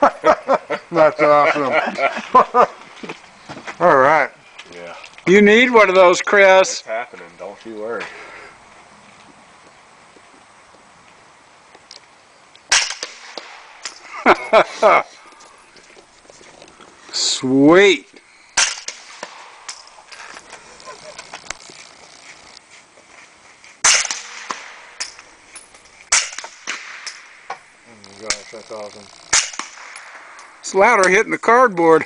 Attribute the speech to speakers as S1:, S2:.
S1: That's awesome. All right.
S2: Yeah.
S3: You need one of those, Chris.
S2: It's happening, don't you worry.
S3: Sweet.
S1: Oh my gosh, that's awesome.
S3: It's louder hitting the cardboard.